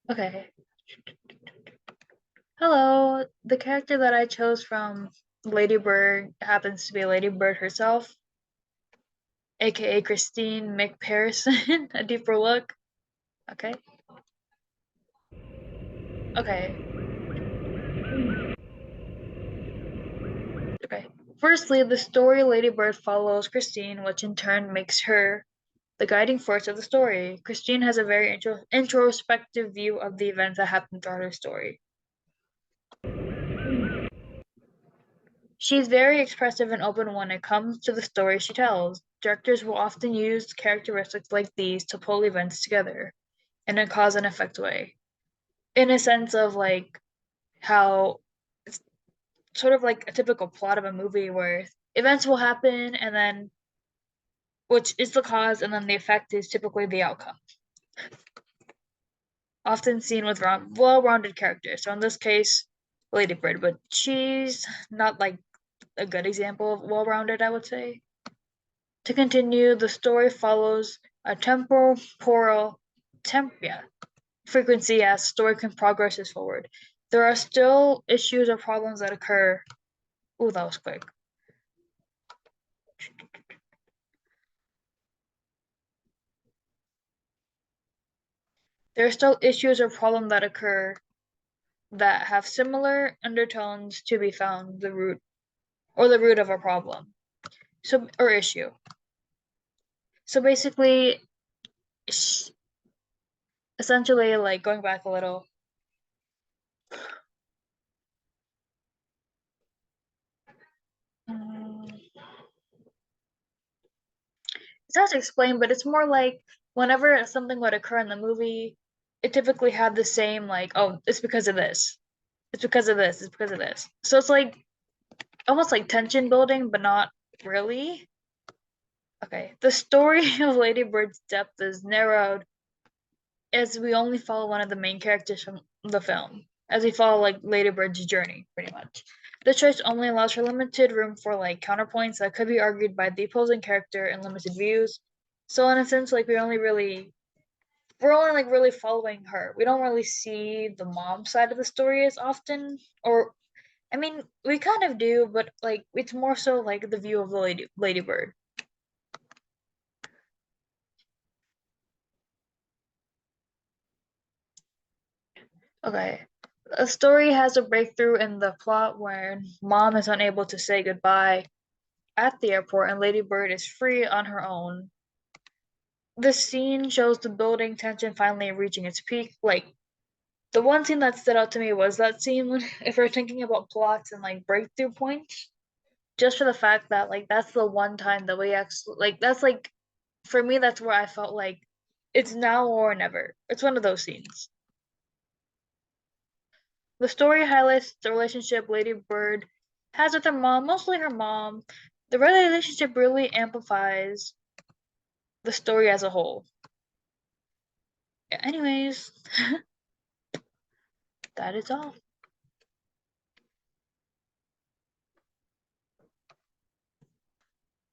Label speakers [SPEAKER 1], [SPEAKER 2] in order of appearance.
[SPEAKER 1] Okay. Hello. The character that I chose from Lady Bird happens to be Lady Bird herself, aka Christine Mcpherson. A deeper look. Okay. Okay. Okay. Firstly, the story Lady Bird follows Christine, which in turn makes her the guiding force of the story. Christine has a very introspective view of the events that happen throughout her story. She's very expressive and open when it comes to the stories she tells. Directors will often use characteristics like these to pull events together in a cause and effect way. In a sense of like how it's sort of like a typical plot of a movie where events will happen and then which is the cause and then the effect is typically the outcome. Often seen with well-rounded characters. So in this case, Lady Bird, but she's not like a good example of well-rounded, I would say. To continue, the story follows a temporal frequency as story can progresses forward. There are still issues or problems that occur. Oh, that was quick. There are still issues or problems that occur that have similar undertones to be found the root of a problem. So or issue. So basically, essentially, like going back a little, um, it's hard to explain, but it's more like whenever something would occur in the movie, it typically had the same like, oh, it's because of this. It's because of this. It's because of this. So it's like almost like tension building, but not really. Okay. The story of Lady Bird's depth is narrowed as we only follow one of the main characters from the film, as we follow like Lady Bird's journey, pretty much. This choice only allows for limited room for like counterpoints that could be argued by the opposing character and limited views. So in a sense, like we're only like really following her. We don't really see the mom side of the story as often, or I mean, we kind of do, but like it's more so like the view of the Ladybird. Okay. A story has a breakthrough in the plot where mom is unable to say goodbye at the airport and Ladybird is free on her own. This scene shows the building tension finally reaching its peak. Like the one scene that stood out to me was that scene when if we're thinking about plots and like breakthrough points, just for the fact that like that's the one time that we actually like that's like for me that's where I felt like it's now or never. It's one of those scenes. The story highlights the relationship Lady Bird has with her mom, mostly her mom. The relationship really amplifies the story as a whole. Yeah, anyways, that is all.